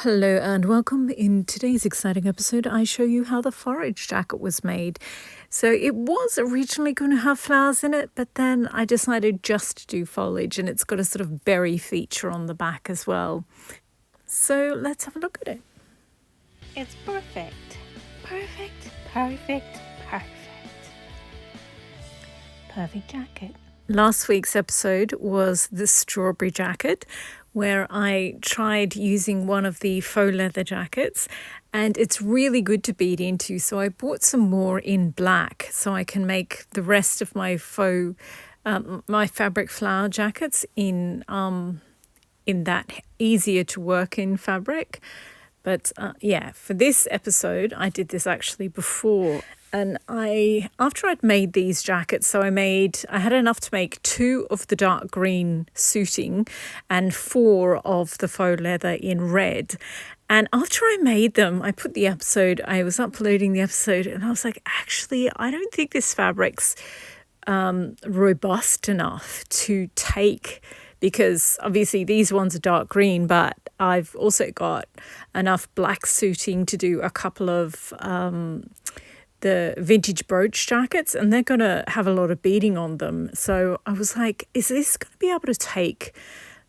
Hello and welcome. In today's exciting episode, I show you how the Forage jacket was made. So it was originally going to have flowers in it, but then I decided just to do foliage, and it's got a sort of berry feature on the back as well. So let's have a look at it. It's perfect. Perfect, perfect, perfect. Perfect jacket. Last week's episode was the strawberry jacket, where I tried using one of the faux leather jackets, and it's really good to bead into. So I bought some more in black so I can make the rest of my my fabric flower jackets in that easier to work in fabric. But for this episode, I did this actually before. And after I'd made these jackets, so I had enough to make 2 of the dark green suiting and 4 of the faux leather in red. And after I made them, I was uploading the episode, and I was like, actually, I don't think this fabric's robust enough to take, because obviously these ones are dark green, but I've also got enough black suiting to do a couple of the vintage brooch jackets, and they're going to have a lot of beading on them. So I was like, is this going to be able to take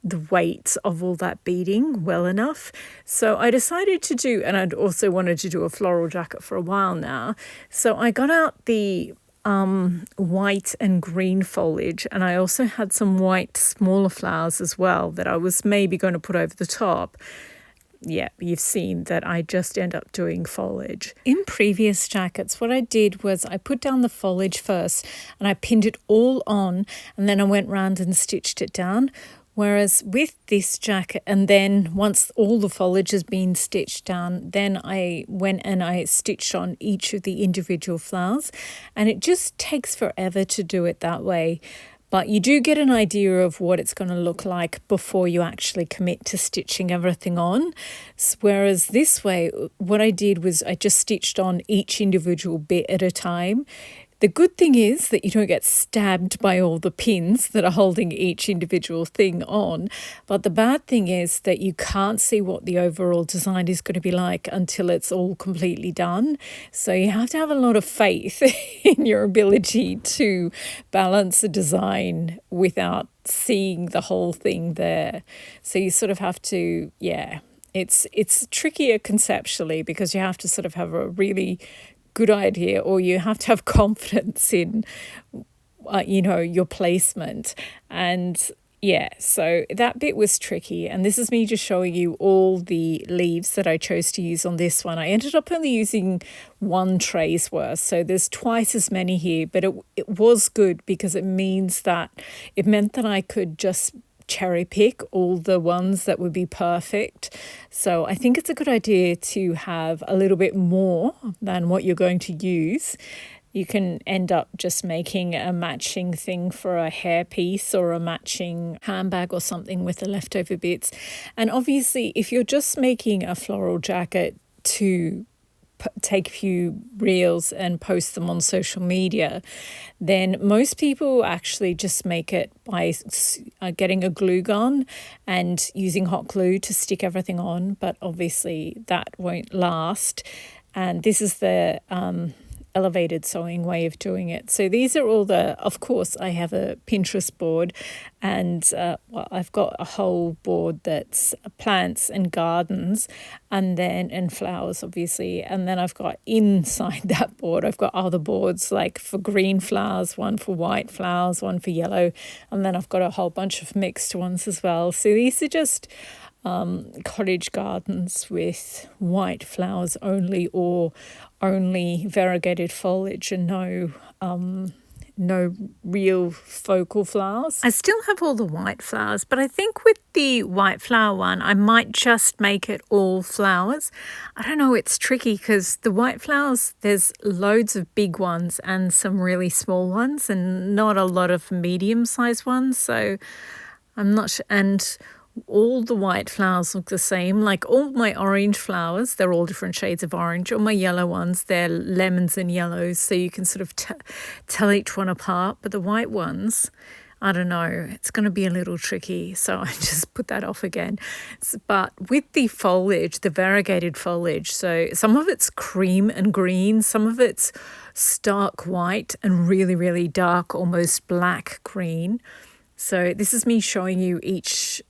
the weight of all that beading well enough? So I decided to do, and I'd also wanted to do a floral jacket for a while now. So I got out the white and green foliage, and I also had some white smaller flowers as well that I was maybe going to put over the top. Yeah, you've seen that I just end up doing foliage. In previous jackets, what I did was I put down the foliage first and I pinned it all on, and then I went round and stitched it down. Whereas with this jacket, and then once all the foliage has been stitched down, then I went and I stitched on each of the individual flowers, and it just takes forever to do it that way. But you do get an idea of what it's going to look like before you actually commit to stitching everything on. Whereas this way, what I did was I just stitched on each individual bit at a time. The good thing is that you don't get stabbed by all the pins that are holding each individual thing on. But the bad thing is that you can't see what the overall design is going to be like until it's all completely done. So you have to have a lot of faith in your ability to balance a design without seeing the whole thing there. So you sort of have to, it's trickier conceptually, because you have to sort of have a really good idea, or you have to have confidence in your placement. And so that bit was tricky, and this is me just showing you all the leaves that I chose to use on this one. I ended up only using 1 tray's worth, so there's twice as many here, but it was good because it meant that I could just cherry pick all the ones that would be perfect. So I think it's a good idea to have a little bit more than what you're going to use. You can end up just making a matching thing for a hairpiece or a matching handbag or something with the leftover bits. And obviously, if you're just making a floral jacket to take a few reels and post them on social media, then most people actually just make it by getting a glue gun and using hot glue to stick everything on. But obviously that won't last. And this is the elevated sewing way of doing it. So these are all of course, I have a Pinterest board, and I've got a whole board that's plants and gardens, and flowers, obviously. And then I've got inside that board, I've got other boards like for green flowers, one for white flowers, one for yellow, and then I've got a whole bunch of mixed ones as well. So these are just cottage gardens with white flowers only, or only variegated foliage and no real focal flowers. I still have all the white flowers, but I think with the white flower one, I might just make it all flowers. I don't know, it's tricky because the white flowers, there's loads of big ones and some really small ones and not a lot of medium-sized ones. So I'm not sure. And all the white flowers look the same. Like all my orange flowers, they're all different shades of orange. All my yellow ones, they're lemons and yellows, so you can sort of tell each one apart. But the white ones, I don't know, it's going to be a little tricky. So I just put that off again. But with the foliage, the variegated foliage, so some of it's cream and green, some of it's stark white and really, really dark, almost black green. So this is me showing you each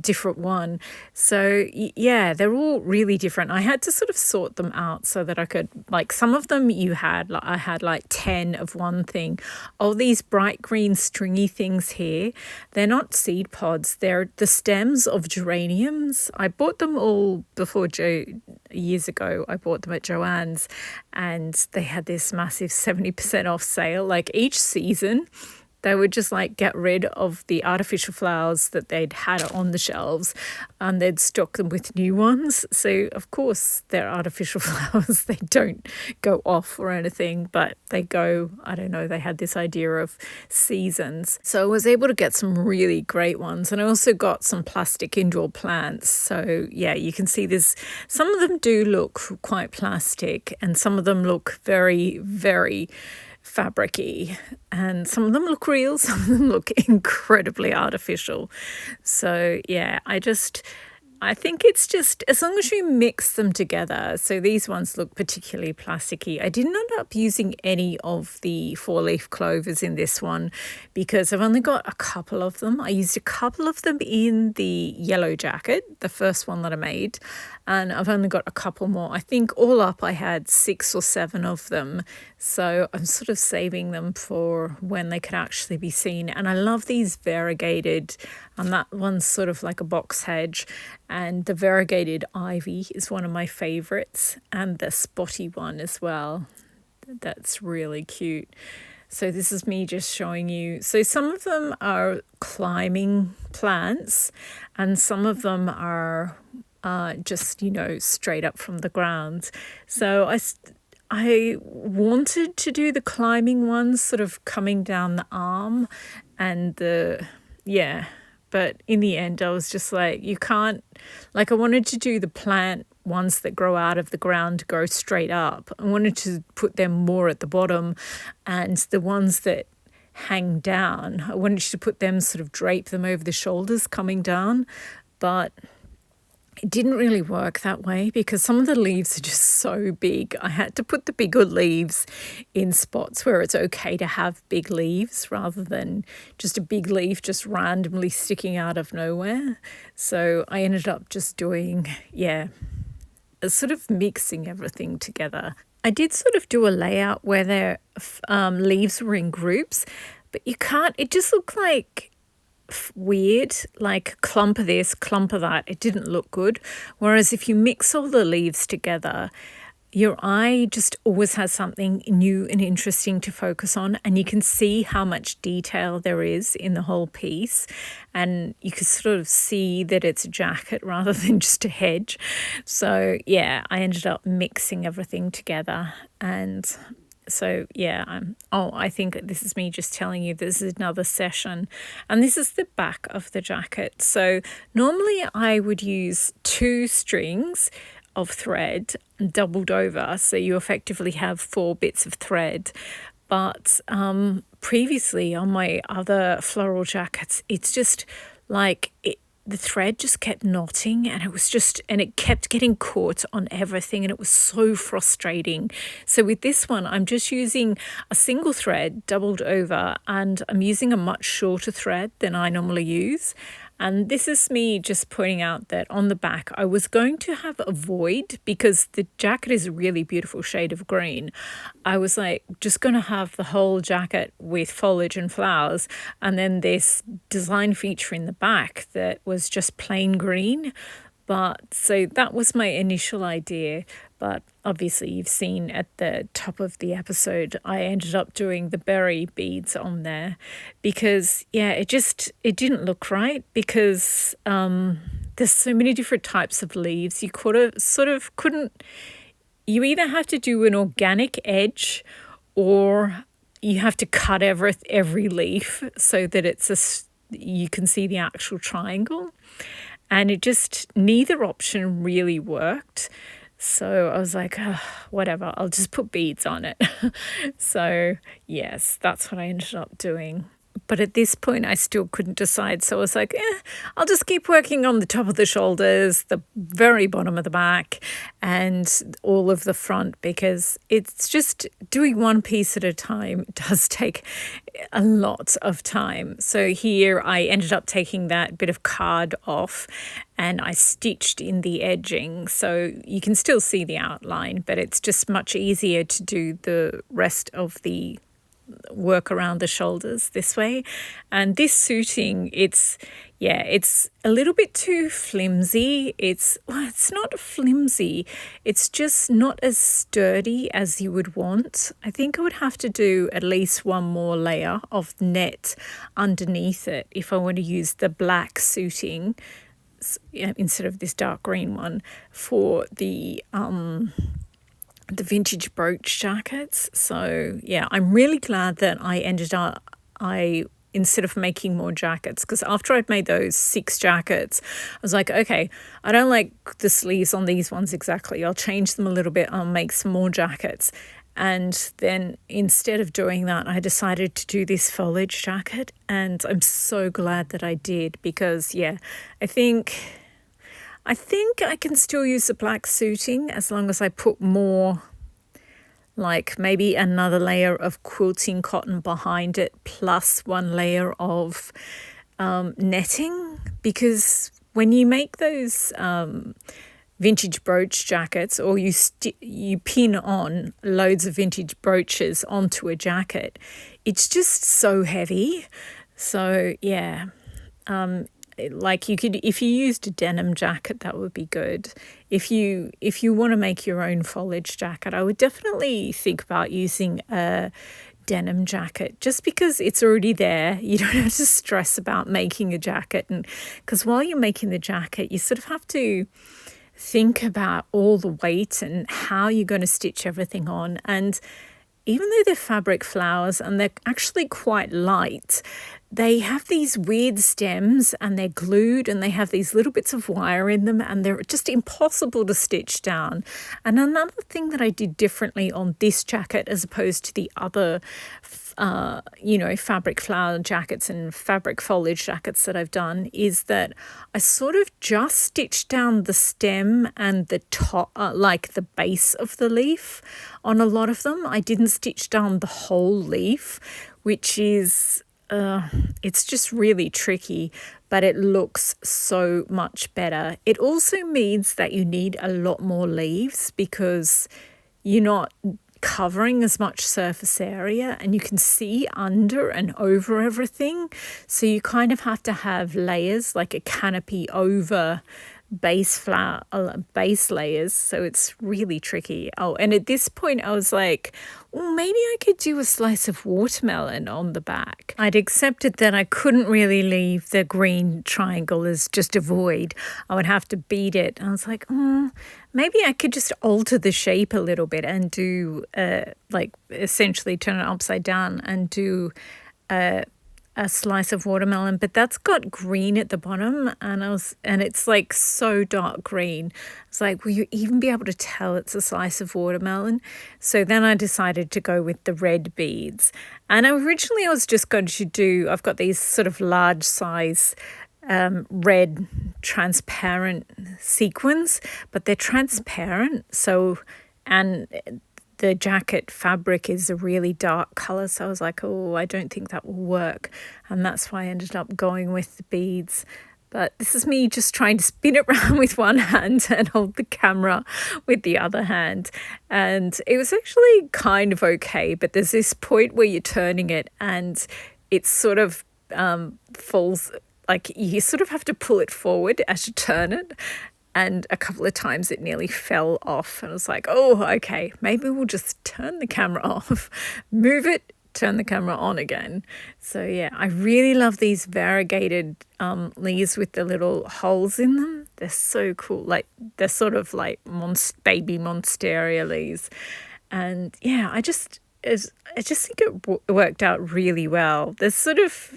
different one. So yeah, they're all really different. I had to sort of sort them out so that I could, like, some of them I had like 10 of one thing. All these bright green stringy things here, they're not seed pods. They're the stems of geraniums. I bought them all before years ago. I bought them at Joann's and they had this massive 70% off sale. Like each season, they would just like get rid of the artificial flowers that they'd had on the shelves and they'd stock them with new ones. So of course they're artificial flowers. They don't go off or anything, but they go, I don't know, they had this idea of seasons. So I was able to get some really great ones. And I also got some plastic indoor plants. So yeah, you can see this. Some of them do look quite plastic and some of them look very, very fabric-y, and some of them look real, some of them look incredibly artificial. So yeah, I think it's just as long as you mix them together. So these ones look particularly plasticky. I didn't end up using any of the 4-leaf clovers in this one because I've only got a couple of them. I used a couple of them in the yellow jacket, the first one that I made, and I've only got a couple more. I think all up I had 6 or 7 of them. So I'm sort of saving them for when they could actually be seen. And I love these variegated, and that one's sort of like a box hedge. And the variegated ivy is one of my favorites, and the spotty one as well. That's really cute. So this is me just showing you. So some of them are climbing plants and some of them are just, straight up from the ground. So I wanted to do the climbing ones sort of coming down the arm and but in the end I was just like, you can't, like I wanted to do the plant ones that grow out of the ground go straight up. I wanted to put them more at the bottom, and the ones that hang down, I wanted to put them, sort of drape them over the shoulders coming down, but it didn't really work that way because some of the leaves are just so big. I had to put the bigger leaves in spots where it's okay to have big leaves rather than just a big leaf just randomly sticking out of nowhere. So I ended up just doing, sort of mixing everything together. I did sort of do a layout where their leaves were in groups, but it just looked like weird, like clump of this, clump of that. It didn't look good. Whereas if you mix all the leaves together, your eye just always has something new and interesting to focus on, and you can see how much detail there is in the whole piece, and you can sort of see that it's a jacket rather than just a hedge. So yeah, I ended up mixing everything together. And so yeah, I think this is me just telling you this is another session, and this is the back of the jacket. So normally I would use 2 strings of thread doubled over, so you effectively have 4 bits of thread. But previously on my other floral jackets, it's just like the thread just kept knotting, and it kept getting caught on everything, and it was so frustrating. So with this one, I'm just using a single thread doubled over, and I'm using a much shorter thread than I normally use. And this is me just pointing out that on the back, I was going to have a void because the jacket is a really beautiful shade of green. I was like, just going to have the whole jacket with foliage and flowers, and then this design feature in the back that was just plain green. But so that was my initial idea. But obviously you've seen at the top of the episode, I ended up doing the berry beads on there because, it didn't look right because there's so many different types of leaves. You you either have to do an organic edge or you have to cut every leaf so that you can see the actual triangle. And neither option really worked. So I was like, whatever, I'll just put beads on it. So yes, that's what I ended up doing. But at this point, I still couldn't decide. So I was like, I'll just keep working on the top of the shoulders, the very bottom of the back, and all of the front, because it's just doing one piece at a time does take a lot of time. So here I ended up taking that bit of card off and I stitched in the edging. So you can still see the outline, but it's just much easier to do the rest of the work around the shoulders this way. And this suiting, it's a little bit too flimsy. It's not flimsy, it's just not as sturdy as you would want. I think I would have to do at least one more layer of net underneath it if I want to use the black suiting instead of this dark green one for the vintage brooch jackets. So yeah, I'm really glad that I instead of making more jackets, because after I'd made those 6 jackets, I was like, okay, I don't like the sleeves on these ones exactly. I'll change them a little bit. I'll make some more jackets. And then instead of doing that, I decided to do this foliage jacket. And I'm so glad that I did, because I think I can still use the black suiting as long as I put more, like maybe another layer of quilting cotton behind it, plus one layer of netting. Because when you make those vintage brooch jackets, or you pin on loads of vintage brooches onto a jacket, it's just so heavy. So like you could, if you used a denim jacket, that would be good. If you want to make your own foliage jacket, I would definitely think about using a denim jacket, just because it's already there. You don't have to stress about making a jacket, and because while you're making the jacket, you sort of have to think about all the weight and how you're going to stitch everything on. And even though they're fabric flowers and they're actually quite light, they have these weird stems and they're glued and they have these little bits of wire in them and they're just impossible to stitch down. And another thing that I did differently on this jacket as opposed to the other fabric flower jackets and fabric foliage jackets that I've done is that I sort of just stitched down the stem and the top, like the base of the leaf on a lot of them. I didn't stitch down the whole leaf, which is it's just really tricky, but it looks so much better. It also means that you need a lot more leaves because you're not covering as much surface area and you can see under and over everything. So you kind of have to have layers, like a canopy over base layers. So it's really tricky. Oh, and at this point I was like, well, maybe I could do a slice of watermelon on the back. I'd accepted that I couldn't really leave the green triangle as just a void. I would have to bead it. I was like, maybe I could just alter the shape a little bit and do like essentially turn it upside down and do a slice of watermelon, but that's got green at the bottom, and it's like so dark green. It's like, will you even be able to tell it's a slice of watermelon? So then I decided to go with the red beads. And originally I was just going to do, I've got these sort of large size red transparent sequins, but they're transparent. And the jacket fabric is a really dark colour, so I was like, I don't think that will work. And that's why I ended up going with the beads. But this is me just trying to spin it around with one hand and hold the camera with the other hand. And it was actually kind of okay, but there's this point where you're turning it and it sort of falls, like you sort of have to pull it forward as you turn it. And a couple of times it nearly fell off. And I was like, okay, maybe we'll just turn the camera off, move it, turn the camera on again. So yeah, I really love these variegated leaves with the little holes in them. They're so cool. Like they're sort of like baby monstera leaves. And yeah, I just think it worked out really well. There's sort of,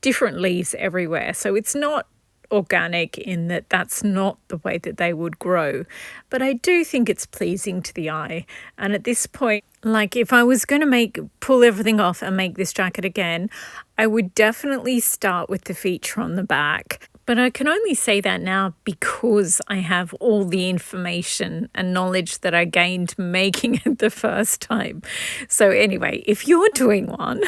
different leaves everywhere. So it's not organic in that that's not the way that they would grow. But I do think it's pleasing to the eye. And at this point, like if I was going to pull everything off and make this jacket again, I would definitely start with the feature on the back. But I can only say that now because I have all the information and knowledge that I gained making it the first time. So anyway, if you're doing one,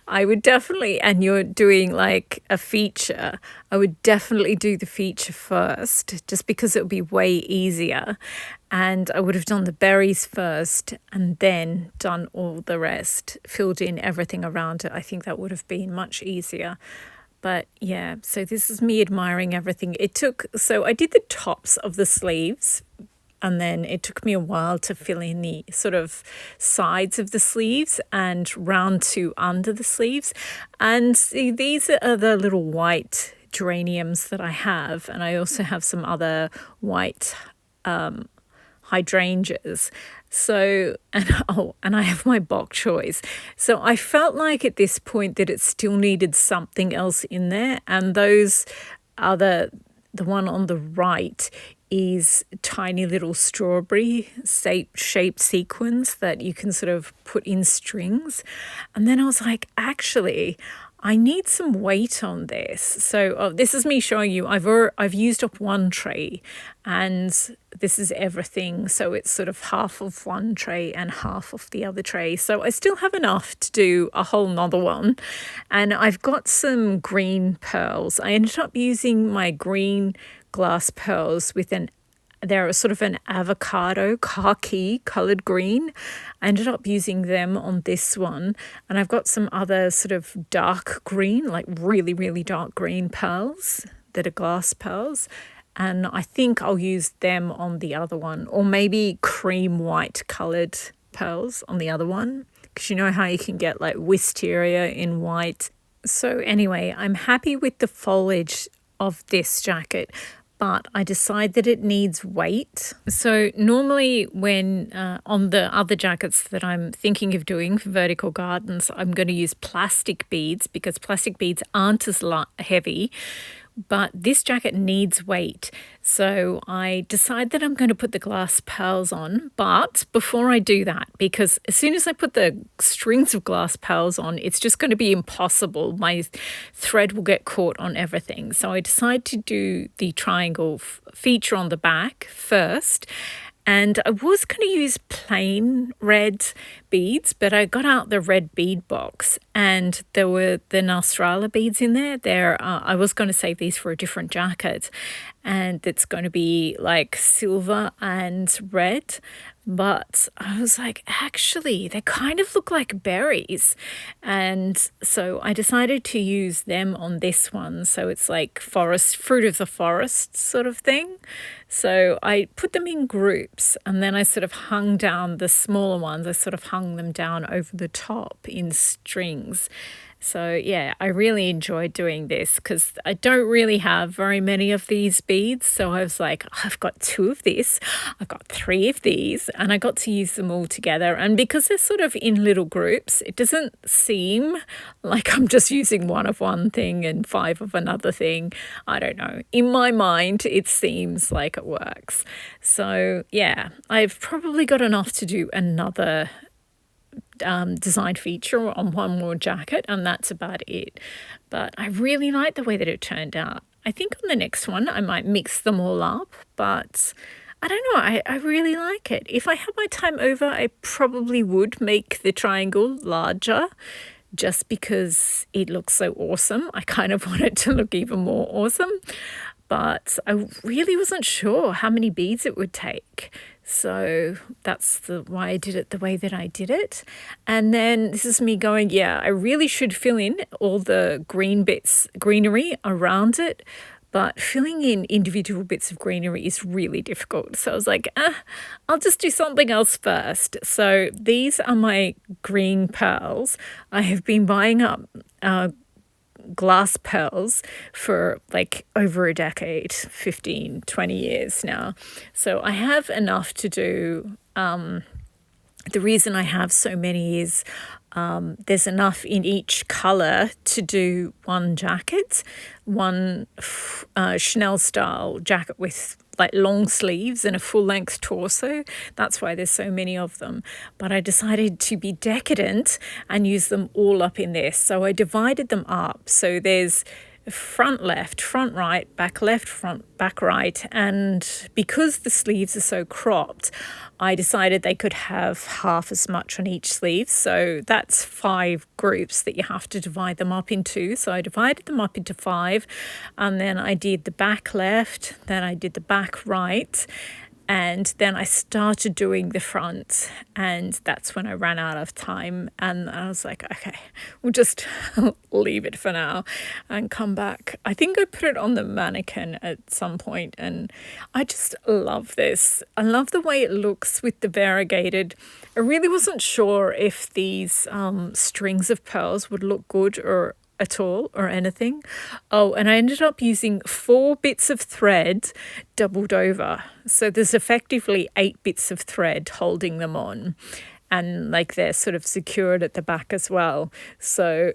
I would definitely, and you're doing like a feature, I would definitely do the feature first, just because it would be way easier. And I would have done the berries first and then done all the rest, filled in everything around it. I think that would have been much easier. But yeah, so this is me admiring everything. So I did the tops of the sleeves, and then it took me a while to fill in the sort of sides of the sleeves and round to under the sleeves. And see, these are the little white geraniums that I have. And I also have some other white hydrangeas. So, and I have my bok choys. So I felt like at this point that it still needed something else in there. And those are the one on the right is tiny little strawberry shaped sequins that you can sort of put in strings. And then I was like, actually, I need some weight on this. So this is me showing you, I've used up one tray and this is everything. So it's sort of half of one tray and half of the other tray. So I still have enough to do a whole nother one. And I've got some green pearls. I ended up using my green glass pearls with they're sort of an avocado khaki coloured green. I ended up using them on this one. And I've got some other sort of dark green, like really, really dark green pearls that are glass pearls. And I think I'll use them on the other one, or maybe cream white coloured pearls on the other one. Because you know how you can get like wisteria in white. So anyway, I'm happy with the foliage of this jacket, but I decide that it needs weight. So normally when on the other jackets that I'm thinking of doing for vertical gardens, I'm going to use plastic beads because plastic beads aren't as heavy. But this jacket needs weight. So I decide that I'm going to put the glass pearls on. But before I do that, because as soon as I put the strings of glass pearls on, it's just going to be impossible. My thread will get caught on everything. So I decide to do the triangle feature on the back first. And I was going to use plain red beads, but I got out the red bead box and there were the Nostrala beads in there. I was going to save these for a different jacket, and it's going to be like silver and red. But I was like, actually, they kind of look like berries. And so I decided to use them on this one. So it's like fruit of the forest sort of thing. So I put them in groups and then I sort of hung down the smaller ones. I sort of hung them down over the top in strings. So yeah, I really enjoyed doing this because I don't really have very many of these beads. So I was like, I've got 2 of this, I've got 3 of these, and I got to use them all together. And because they're sort of in little groups, it doesn't seem like I'm just using 1 of one thing and 5 of another thing. I don't know. In my mind, it seems like it works. So yeah, I've probably got enough to do another design feature on one more jacket, and that's about it. But I really like the way that it turned out. I think on the next one I might mix them all up, but I don't know, I really like it. If I had my time over, I probably would make the triangle larger just because it looks so awesome. I kind of want it to look even more awesome, but I really wasn't sure how many beads it would take. So that's why I did it the way that I did it. And then this is me going, yeah, I really should fill in all the greenery around it, but filling in individual bits of greenery is really difficult. So I was like, I'll just do something else first. So these are my green pearls. I have been buying up glass pearls for like over a decade, 15, 20 years now. So I have enough to do The reason I have so many is there's enough in each colour to do one jacket, one Chanel style jacket with like long sleeves and a full length torso. That's why there's so many of them. But I decided to be decadent and use them all up in this. So I divided them up. So there's front left, front right, back left, front, back right. And because the sleeves are so cropped, I decided they could have half as much on each sleeve. So that's 5 groups that you have to divide them up into. So I divided them up into 5, and then I did the back left, then I did the back right, and then I started doing the front, and that's when I ran out of time. And I was like, okay, we'll just leave it for now and come back. I think I put it on the mannequin at some point, and I just love this. I love the way it looks with the variegated. I really wasn't sure if these strings of pearls would look good or at all or anything. Oh, and I ended up using 4 bits of thread doubled over. So there's effectively 8 bits of thread holding them on. And like they're sort of secured at the back as well. So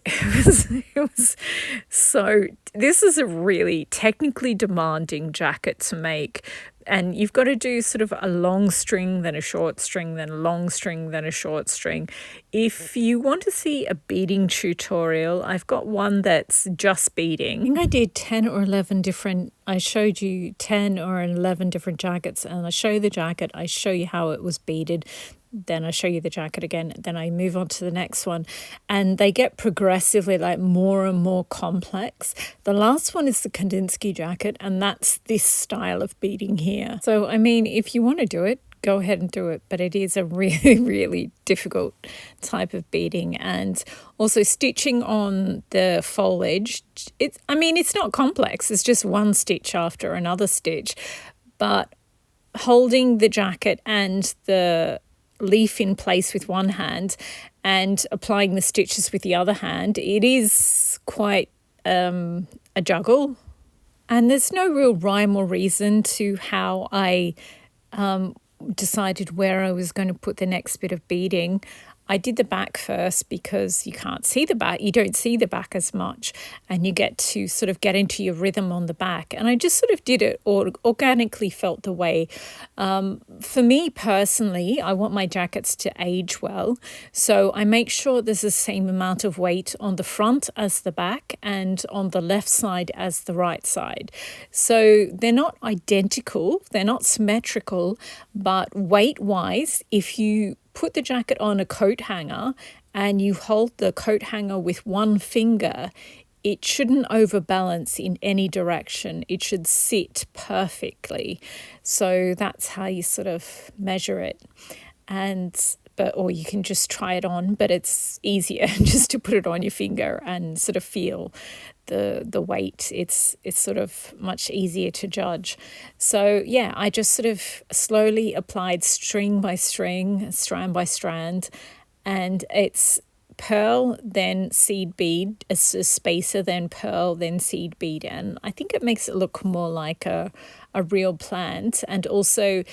this is a really technically demanding jacket to make. And you've got to do sort of a long string, then a short string, then a long string, then a short string. If you want to see a beading tutorial, I've got one that's just beading. I think I did 10 or 11 different, I showed you 10 or 11 different jackets, and I show you the jacket, I show you how it was beaded, then I show you the jacket again, then I move on to the next one, and they get progressively like more and more complex. The last one is the Kandinsky jacket, and that's this style of beading here. So I mean, if you want to do it, go ahead and do it, but it is a really, really difficult type of beading. And also stitching on the foliage, it's not complex, it's just one stitch after another stitch, but holding the jacket and the leaf in place with one hand and applying the stitches with the other hand, it is quite a juggle. And there's no real rhyme or reason to how I decided where I was going to put the next bit of beading. I did the back first because you can't see the back. You don't see the back as much, and you get to sort of get into your rhythm on the back. And I just sort of did it or organically felt the way. For me personally, I want my jackets to age well. So I make sure there's the same amount of weight on the front as the back and on the left side as the right side. So they're not identical, they're not symmetrical, but weight-wise, if you put the jacket on a coat hanger and you hold the coat hanger with one finger, it shouldn't overbalance in any direction. It should sit perfectly. So that's how you sort of measure it. Or you can just try it on, but it's easier just to put it on your finger and sort of feel the weight. It's sort of much easier to judge. So yeah, I just sort of slowly applied string by string, strand by strand, and it's pearl, then seed bead, a spacer, then pearl, then seed bead. And I think it makes it look more like a real plant. And also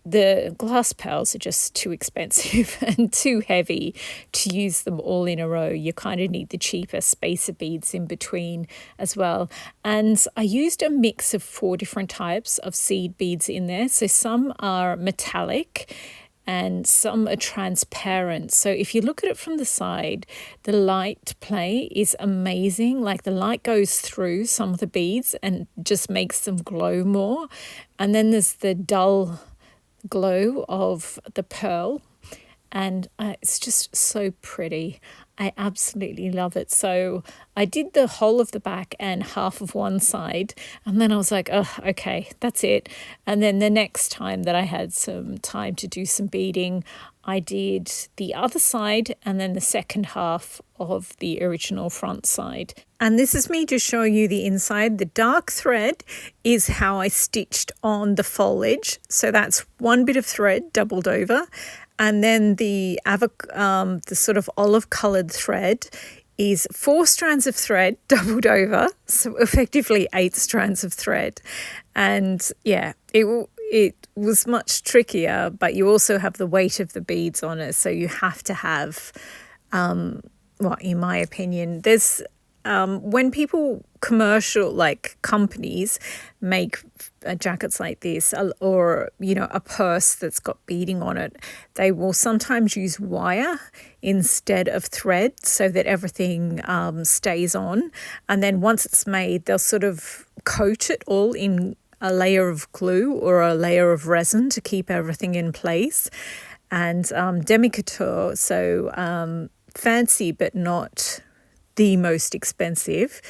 the glass pearls are just too expensive and too heavy to use them all in a row. You kind of need the cheaper spacer beads in between as well. And I used a mix of 4 different types of seed beads in there. So some are metallic and some are transparent. So if you look at it from the side, the light play is amazing. Like the light goes through some of the beads and just makes them glow more. And then there's the dull glow of the pearl, and it's just so pretty. I absolutely love it. So I did the whole of the back and half of one side, and then I was like, oh, okay, that's it. And then the next time that I had some time to do some beading, I did the other side and then the second half of the original front side. And this is me just showing you the inside. The dark thread is how I stitched on the foliage. So that's 1 bit of thread doubled over. And then the sort of olive coloured thread is 4 strands of thread doubled over, so effectively 8 strands of thread. And yeah, it was much trickier, but you also have the weight of the beads on it. So you have to have, well, in my opinion, there's when people commercial like companies make jackets like this, or a purse that's got beading on it, they will sometimes use wire instead of thread so that everything stays on, and then once it's made they'll sort of coat it all in a layer of glue or a layer of resin to keep everything in place. And demi-couture, so fancy but not the most expensive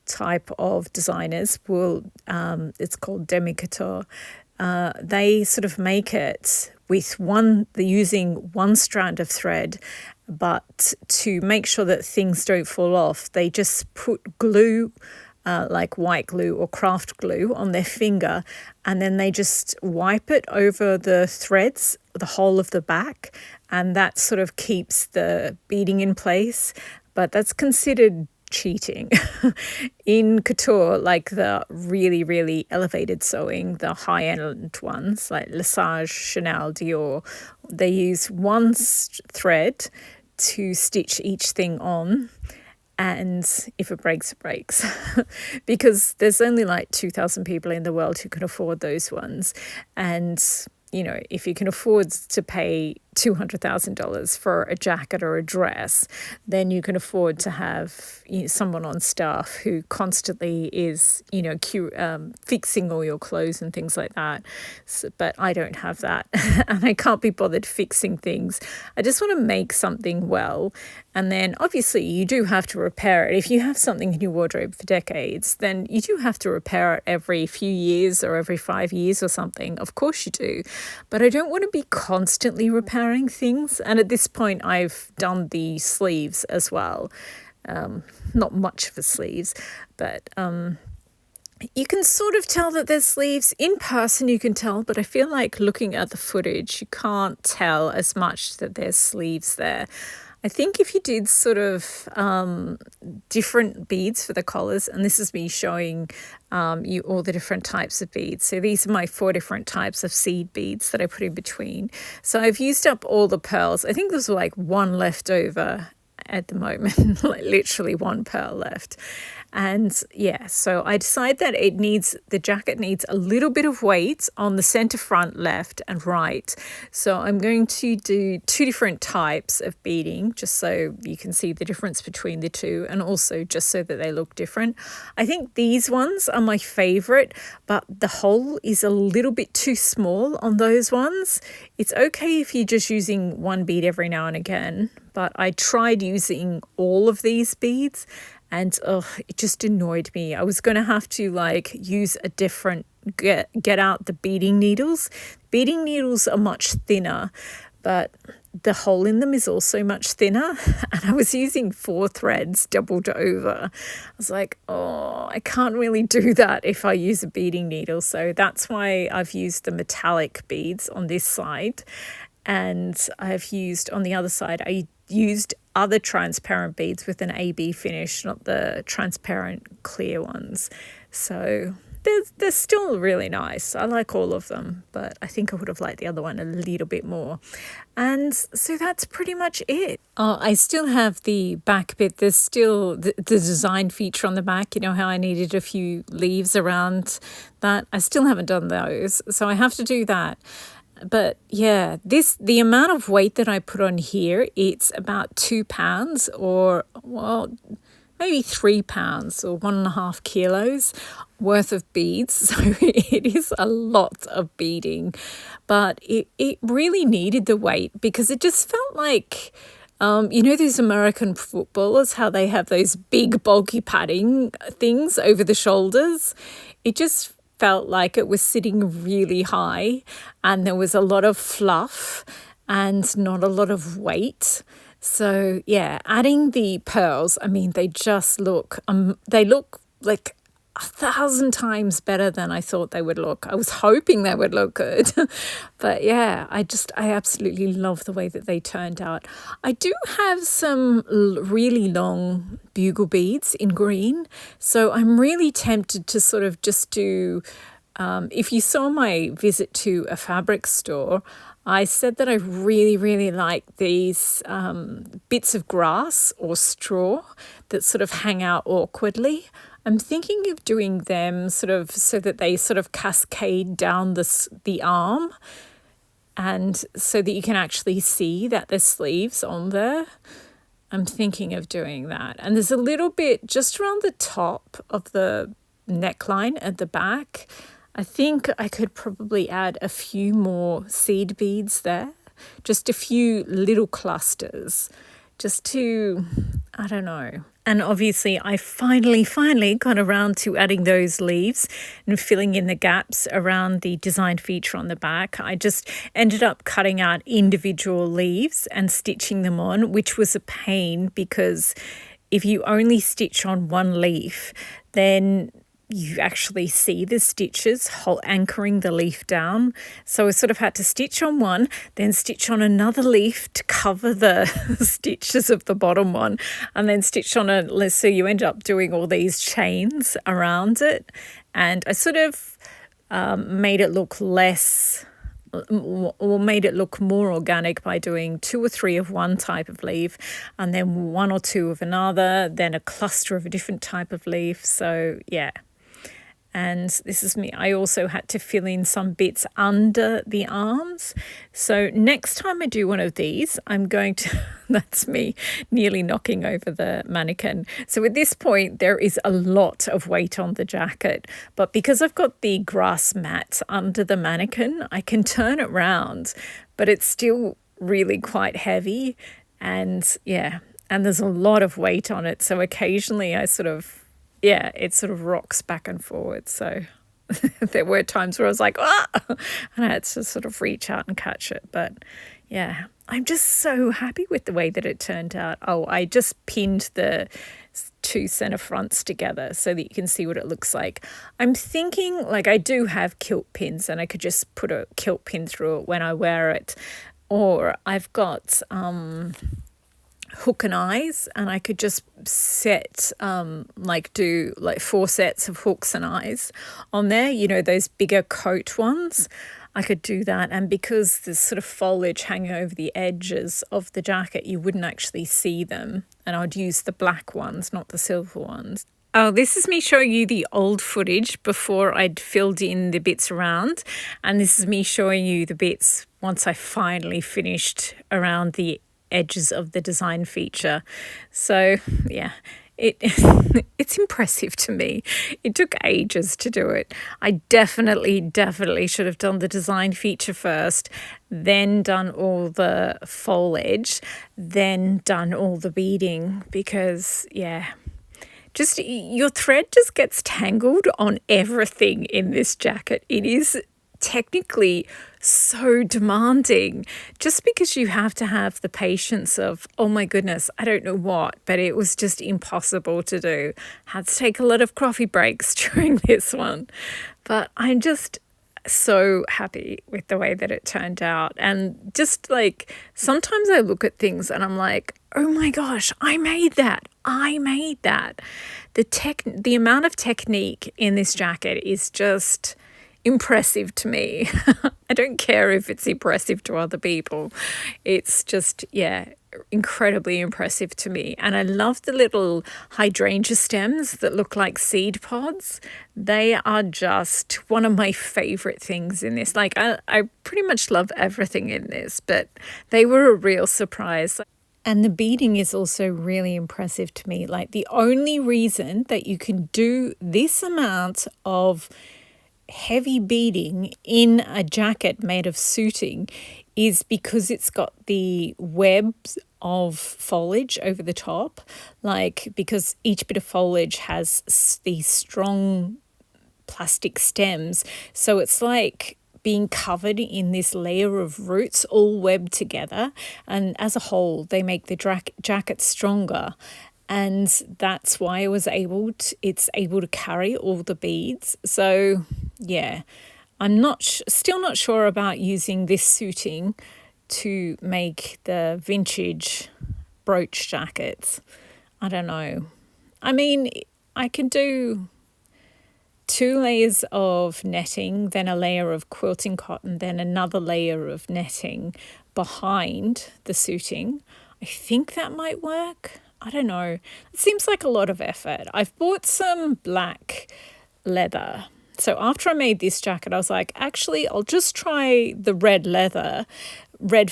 type of designers will, it's called demi-couture. They sort of make it with they're using one strand of thread, but to make sure that things don't fall off, they just put glue, like white glue or craft glue, on their finger, and then they just wipe it over the threads, the whole of the back, and that sort of keeps the beading in place. But that's considered cheating. In couture, like the really, really elevated sewing, the high-end ones like Lesage, Chanel, Dior, they use one thread to stitch each thing on. And if it breaks, it breaks. Because there's only like 2,000 people in the world who can afford those ones. And, if you can afford to pay $200,000 for a jacket or a dress, then you can afford to have someone on staff who constantly is, fixing all your clothes and things like that. So, but I don't have that, and I can't be bothered fixing things. I just want to make something well, and then obviously you do have to repair it. If you have something in your wardrobe for decades, then you do have to repair it every few years or every 5 years or something. Of course you do, but I don't want to be constantly repairing things. And at this point I've done the sleeves as well, not much for sleeves, but you can sort of tell that there's sleeves in person. You can tell, but I feel like looking at the footage you can't tell as much that there's sleeves there. I think if you did sort of different beads for the collars, and this is me showing you all the different types of beads. So these are my 4 different types of seed beads that I put in between. So I've used up all the pearls. I think there's like one left over at the moment, like literally one pearl left. And yeah, so I decided that the jacket needs a little bit of weight on the center front, left and right. So I'm going to do 2 different types of beading, just so you can see the difference between the two, and also just so that they look different. I think these ones are my favorite, but the hole is a little bit too small on those ones. It's okay if you're just using one bead every now and again, but I tried using all of these beads, and it just annoyed me. I was going to have to use a different, get out the beading needles. Beading needles are much thinner, but the hole in them is also much thinner. And I was using 4 threads doubled over. I was like, I can't really do that if I use a beading needle. So that's why I've used the metallic beads on this side. And I've used on the other side, I used other transparent beads with an AB finish, not the transparent clear ones. So they're still really nice. I like all of them, but I think I would have liked the other one a little bit more. And so that's pretty much it. I still have the back bit. There's still the design feature on the back. You know how I needed a few leaves around that? I still haven't done those, so I have to do that. But yeah, the amount of weight that I put on here, it's about 2 pounds, or maybe 3 pounds or 1.5 kilos worth of beads. So it is a lot of beading, but it really needed the weight, because it just felt like, these American footballers, how they have those big bulky padding things over the shoulders. It just felt like it was sitting really high, and there was a lot of fluff and not a lot of weight. So yeah, adding the pearls, I mean, they just look like 1,000 times better than I thought they would look. I was hoping they would look good. But yeah, I absolutely love the way that they turned out. I do have some really long bugle beads in green, so I'm really tempted to sort of just do If you saw my visit to a fabric store, I said that I really, really like these bits of grass or straw that sort of hang out awkwardly. I'm thinking of doing them sort of so that they sort of cascade down the arm, and so that you can actually see that there's sleeves on there. I'm thinking of doing that. And there's a little bit just around the top of the neckline at the back. I think I could probably add a few more seed beads there, just a few little clusters, just to, I don't know. And obviously I finally got around to adding those leaves and filling in the gaps around the design feature on the back. I just ended up cutting out individual leaves and stitching them on, which was a pain because if you only stitch on one leaf, then you actually see the stitches anchoring the leaf down. So I sort of had to stitch on one, then stitch on another leaf to cover the stitches of the bottom one, and then stitch on so you end up doing all these chains around it. And I sort of made it look more organic by doing 2 or 3 of one type of leaf and then 1 or 2 of another, then a cluster of a different type of leaf. So yeah. And this is me. I also had to fill in some bits under the arms. So next time I do one of these, I'm going to, that's me nearly knocking over the mannequin. So at this point, there is a lot of weight on the jacket. But because I've got the grass mat under the mannequin, I can turn it round, but it's still really quite heavy. And yeah, and there's a lot of weight on it. So occasionally it sort of rocks back and forward. So there were times where I was like, ah, and I had to sort of reach out and catch it. But yeah, I'm just so happy with the way that it turned out. Oh, I just pinned the 2 center fronts together so that you can see what it looks like. I'm thinking, like, I do have kilt pins and I could just put a kilt pin through it when I wear it. Or I've got hook and eyes, and I could just set do 4 sets of hooks and eyes on there, you know, those bigger coat ones. I could do that, and because there's sort of foliage hanging over the edges of the jacket, you wouldn't actually see them, and I'd use the black ones, not the silver ones. Oh, this is me showing you the old footage before I'd filled in the bits around, and this is me showing you the bits once I finally finished around the edges of the design feature. So yeah, it's impressive to me. It took ages to do it. I definitely should have done the design feature first, then done all the foliage, then done all the beading, because yeah, just your thread just gets tangled on everything in this jacket. It is technically so demanding, just because you have to have the patience of, oh my goodness, I don't know what, but it was just impossible to do. Had to take a lot of coffee breaks during this one. But I'm just so happy with the way that it turned out. And just like, sometimes I look at things and I'm like, oh my gosh, I made that. The amount of technique in this jacket is just impressive to me. I don't care if it's impressive to other people. It's just, yeah, incredibly impressive to me. And I love the little hydrangea stems that look like seed pods. They are just one of my favorite things in this. Like, I pretty much love everything in this, but they were a real surprise. And the beading is also really impressive to me. Like, the only reason that you can do this amount of heavy beading in a jacket made of suiting is because it's got the webs of foliage over the top, like, because each bit of foliage has these strong plastic stems, so it's like being covered in this layer of roots all webbed together, and as a whole they make the jacket stronger. And that's why it's able to carry all the beads. So yeah, I'm still not sure about using this suiting to make the vintage brooch jackets. I don't know. I mean, I could do 2 layers of netting, then a layer of quilting cotton, then another layer of netting behind the suiting. I think that might work. I don't know. It seems like a lot of effort. I've bought some black leather. So after I made this jacket, I was like, actually, I'll just try the red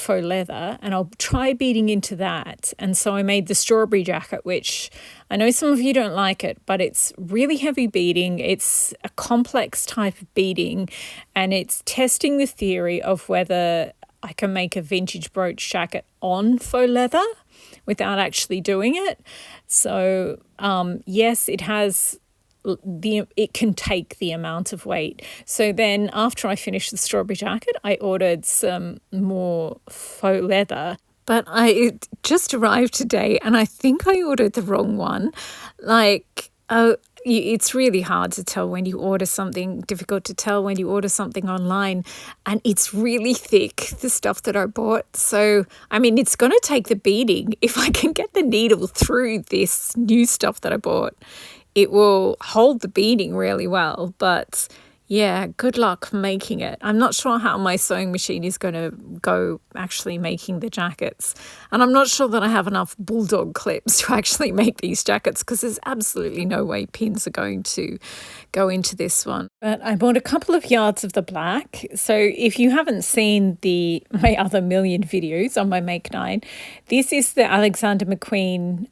faux leather, and I'll try beading into that. And so I made the strawberry jacket, which I know some of you don't like it, but it's really heavy beading. It's a complex type of beading, and it's testing the theory of whether I can make a vintage brooch jacket on faux leather without actually doing it. So yes, it can take the amount of weight. So then after I finished the strawberry jacket, I ordered some more faux leather. But it just arrived today, and I think I ordered the wrong one. It's really hard to tell when you order something, difficult to tell when you order something online, and it's really thick, the stuff that I bought. So, I mean, it's going to take the beading. If I can get the needle through this new stuff that I bought, it will hold the beading really well. But yeah, good luck making it. I'm not sure how my sewing machine is going to go actually making the jackets. And I'm not sure that I have enough bulldog clips to actually make these jackets, because there's absolutely no way pins are going to go into this one. But I bought a couple of yards of the black. So if you haven't seen my other million videos on my Make 9, this is the Alexander McQueen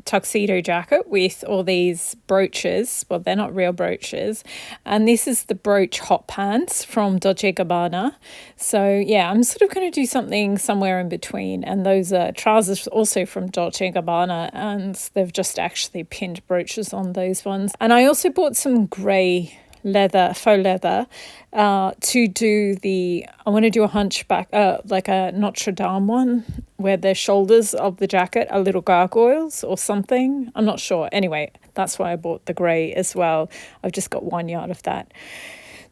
tuxedo jacket with all these brooches. Well, they're not real brooches. And this is the brooch hot pants from Dolce & Gabbana. So yeah, I'm sort of going to do something somewhere in between. And those are trousers also from Dolce & Gabbana, and they've just actually pinned brooches on those ones. And I also bought some grey faux leather to do I want to do a hunchback, like a Notre Dame one, where the shoulders of the jacket are little gargoyles or something. I'm not sure. Anyway, that's why I bought the grey as well. I've just got 1 yard of that.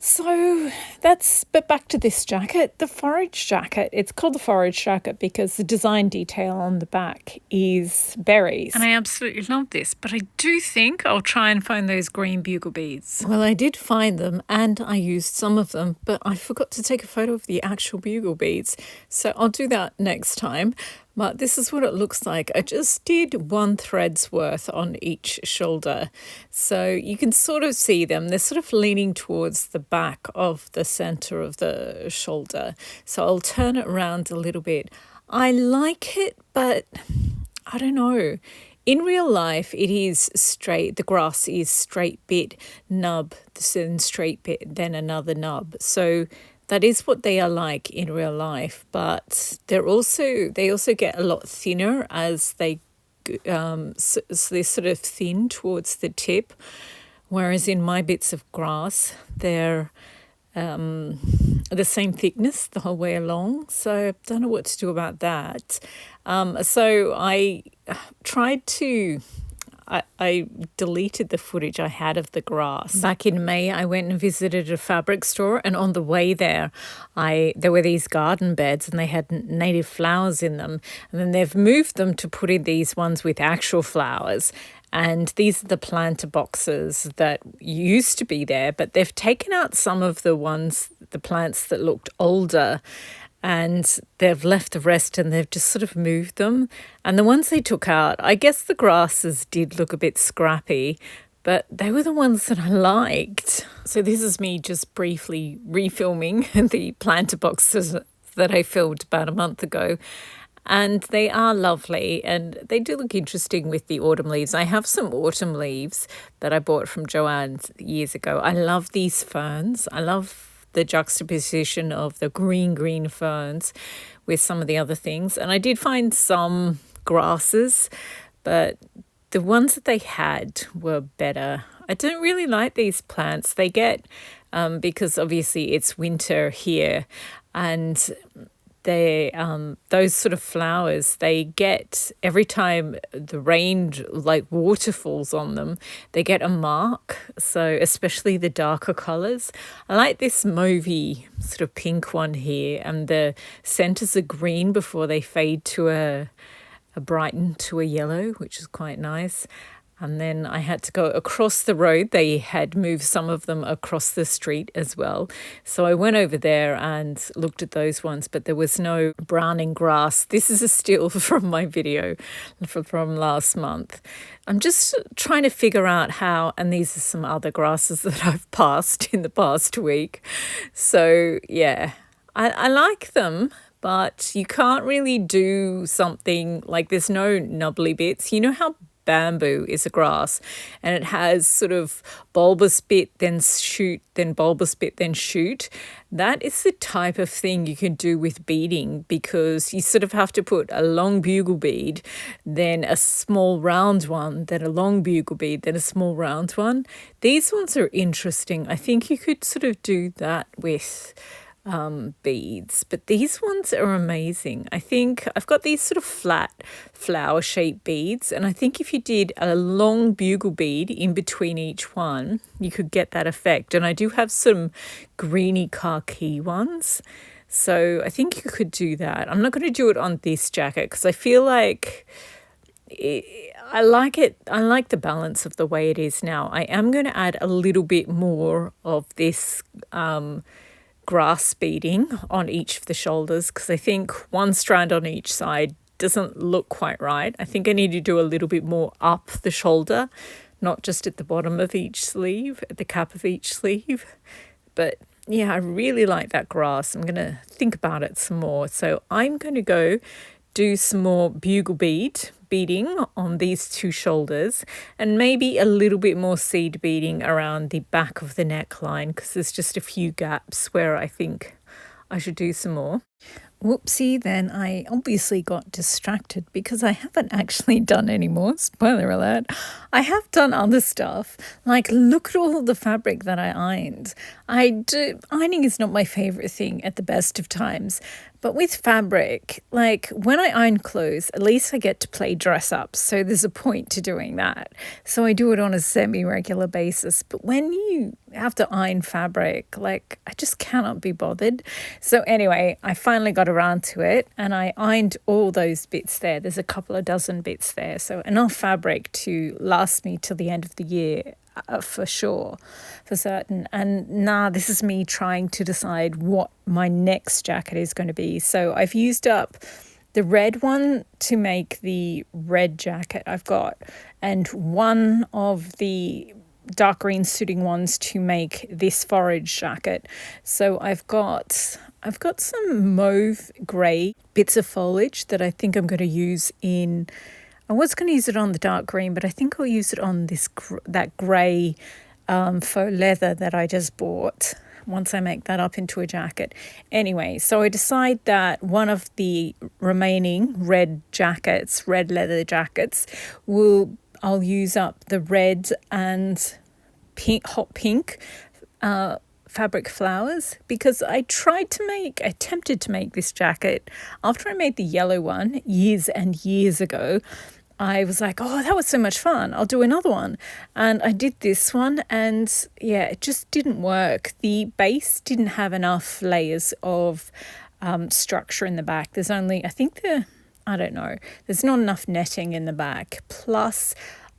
So but back to this jacket, the Forage jacket. It's called the Forage jacket because the design detail on the back is berries. And I absolutely love this, but I do think I'll try and find those green bugle beads. Well, I did find them and I used some of them, but I forgot to take a photo of the actual bugle beads. So I'll do that next time. But this is what it looks like. I just did 1 thread's worth on each shoulder. So you can sort of see them. They're sort of leaning towards the back of the center of the shoulder. So I'll turn it around a little bit. I like it, but I don't know. In real life, it is straight. The grass is straight bit, nub, then straight bit, then another nub. So that is what they are like in real life, but they also get a lot thinner as they so they're sort of thin towards the tip, whereas in my bits of grass they're the same thickness the whole way along. So I don't know what to do about that. So I tried to. I deleted the footage I had of the grass. Back in May, I went and visited a fabric store, and on the way there were these garden beds and they had native flowers in them. And then they've moved them to put in these ones with actual flowers. And these are the planter boxes that used to be there, but they've taken out some of the plants that looked older, and they've left the rest and they've just sort of moved them. And the ones they took out, I guess the grasses did look a bit scrappy, but they were the ones that I liked. So this is me just briefly refilming the planter boxes that I filmed about a month ago. And they are lovely and they do look interesting with the autumn leaves. I have some autumn leaves that I bought from Joanne's years ago. I love these ferns. I love the juxtaposition of the green ferns with some of the other things. And I did find some grasses, but the ones that they had were better. I don't really like these plants. They get, because obviously it's winter here, and those sort of flowers, they get, every time the rain, like water falls on them, they get a mark. So especially the darker colours. I like this mauvey sort of pink one here, and the centres are green before they fade to a brighten to a yellow, which is quite nice. And then I had to go across the road. They had moved some of them across the street as well. So I went over there and looked at those ones, but there was no browning grass. This is a still from my video from last month. I'm just trying to figure out how, and these are some other grasses that I've passed in the past week. So yeah, I like them, but you can't really do something like there's no nubbly bits. You know how bamboo is a grass and it has sort of bulbous bit, then shoot, then bulbous bit, then shoot. That is the type of thing you can do with beading, because you sort of have to put a long bugle bead, then a small round one, then a long bugle bead, then a small round one. These ones are interesting. I think you could sort of do that with beads, but these ones are amazing. I think I've got these sort of flat flower shaped beads, and I think if you did a long bugle bead in between each one, you could get that effect. And I do have some greeny khaki ones, so I think you could do that. I'm not going to do it on this jacket because I feel like I like it. I like the balance of the way it is now. I am going to add a little bit more of this grass beading on each of the shoulders, because I think one strand on each side doesn't look quite right. I think I need to do a little bit more up the shoulder, not just at the bottom of each sleeve, at the cap of each sleeve. But yeah, I really like that grass. I'm going to think about it some more. So I'm going to go do some more bugle beading on these two shoulders, and maybe a little bit more seed beading around the back of the neckline, because there's just a few gaps where I think I should do some more. Whoopsie, then I obviously got distracted because I haven't actually done any more. Spoiler alert. I have done other stuff. Like, look at all the fabric that I ironed. Ironing is not my favorite thing at the best of times. But with fabric, like when I iron clothes, at least I get to play dress up. So there's a point to doing that. So I do it on a semi-regular basis. But when you have to iron fabric, like I just cannot be bothered. So anyway, I finally got around to it and I ironed all those bits there. There's a couple of dozen bits there. So enough fabric to last me till the end of the year. For sure, for certain. And now this is me trying to decide what my next jacket is going to be. So I've used up the red one to make the red jacket I've got, and one of the dark green suiting ones to make this forage jacket. So I've got some mauve grey bits of foliage that I think I'm going to use in. I was going to use it on the dark green, but I think I'll use it on that grey faux leather that I just bought once I make that up into a jacket. Anyway, so I decide that one of the remaining red leather jackets, I'll use up the red and hot pink fabric flowers, because I attempted to make this jacket after I made the yellow one years and years ago. I was like, oh, that was so much fun, I'll do another one. And I did this one, and yeah, it just didn't work. The base didn't have enough layers of structure in the back. There's only, there's not enough netting in the back. Plus,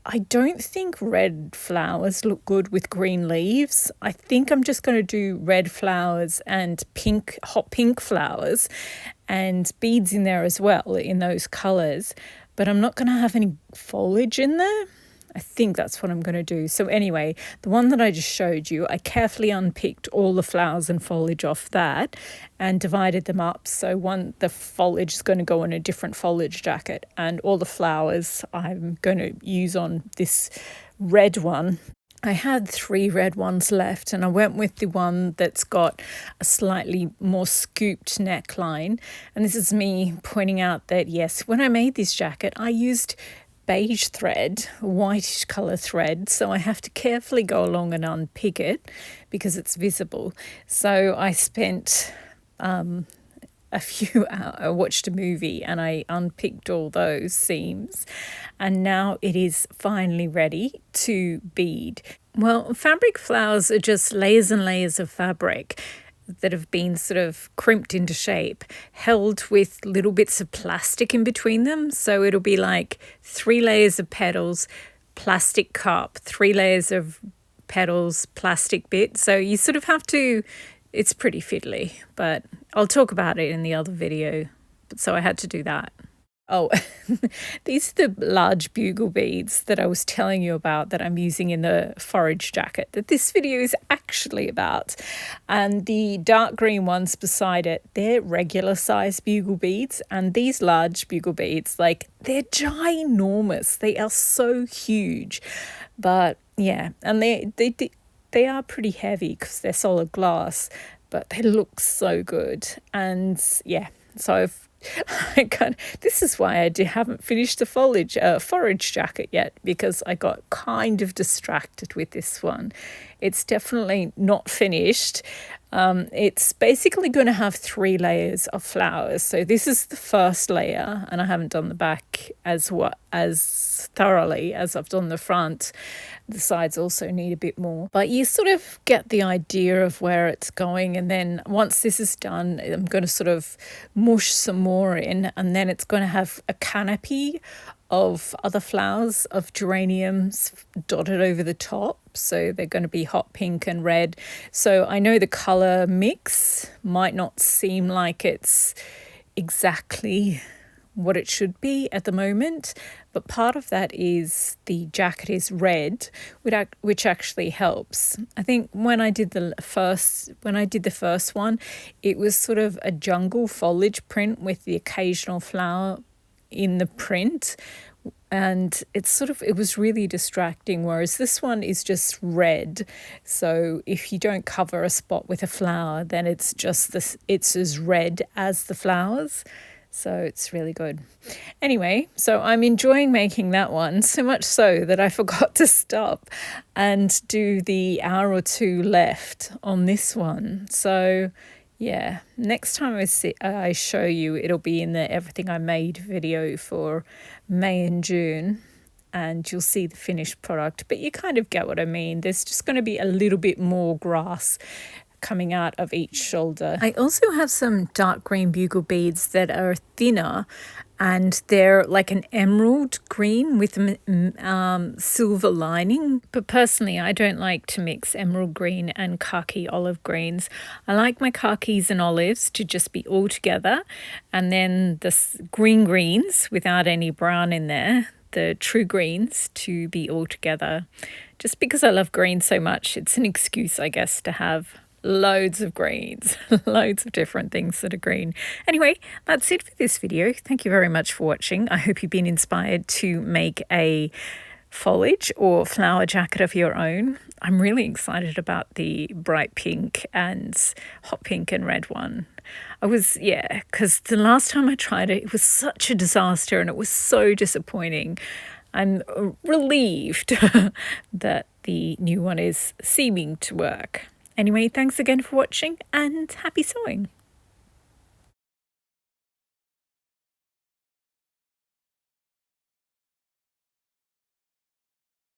I don't think red flowers look good with green leaves. I think I'm just going to do red flowers and hot pink flowers and beads in there as well in those colours. But I'm not going to have any foliage in there. I think that's what I'm going to do. So anyway, the one that I just showed you, I carefully unpicked all the flowers and foliage off that and divided them up. So the foliage is going to go on a different foliage jacket, and all the flowers I'm going to use on this red one. I had 3 red ones left, and I went with the one that's got a slightly more scooped neckline. And this is me pointing out that, yes, when I made this jacket, I used beige thread, whitish colour thread, so I have to carefully go along and unpick it because it's visible. So I spent a few hours, I watched a movie and I unpicked all those seams, and now it is finally ready to bead. Well, fabric flowers are just layers and layers of fabric that have been sort of crimped into shape, held with little bits of plastic in between them. So it'll be like 3 layers of petals, plastic cup, 3 layers of petals, plastic bit. So you sort of have to, it's pretty fiddly, but I'll talk about it in the other video. So I had to do that. Oh, these are the large bugle beads that I was telling you about that I'm using in the Forage jacket that this video is actually about. And the dark green ones beside it, they're regular size bugle beads. And these large bugle beads, like, they're ginormous. They are so huge. But yeah, and they are pretty heavy because they're solid glass, but they look so good. And yeah, so this is why I haven't finished the forage jacket yet, because I got kind of distracted with this one. It's definitely not finished. It's basically going to have 3 layers of flowers. So this is the first layer, and I haven't done the back as thoroughly as I've done the front. The sides also need a bit more, but you sort of get the idea of where it's going. And then once this is done, I'm going to sort of mush some more in, and then it's going to have a canopy of other flowers of geraniums dotted over the top. So they're going to be hot pink and red. So I know the color mix might not seem like it's exactly what it should be at the moment, but part of that is the jacket is red, which actually helps. I think when I did the first one, it was sort of a jungle foliage print with the occasional flower in the print, and it was really distracting, whereas this one is just red. So if you don't cover a spot with a flower, then it's as red as the flowers. So it's really good. Anyway, so I'm enjoying making that one, so much so that I forgot to stop and do the hour or 2 left on this one. So yeah, next time I show you, it'll be in the Everything I Made video for May and June, and you'll see the finished product. But you kind of get what I mean. There's just going to be a little bit more grass coming out of each shoulder. I also have some dark green bugle beads that are thinner, and they're like an emerald green with silver lining. But personally, I don't like to mix emerald green and khaki olive greens. I like my khakis and olives to just be all together, and then the greens without any brown in there, the true greens, to be all together. Just because I love green so much, it's an excuse, I guess, to have loads of greens, loads of different things that are green. Anyway, that's it for this video. Thank you very much for watching. I hope you've been inspired to make a foliage or flower jacket of your own. I'm really excited about the bright pink and hot pink and red one. Because the last time I tried it, it was such a disaster and it was so disappointing. I'm relieved that the new one is seeming to work. Anyway, thanks again for watching, and happy sewing!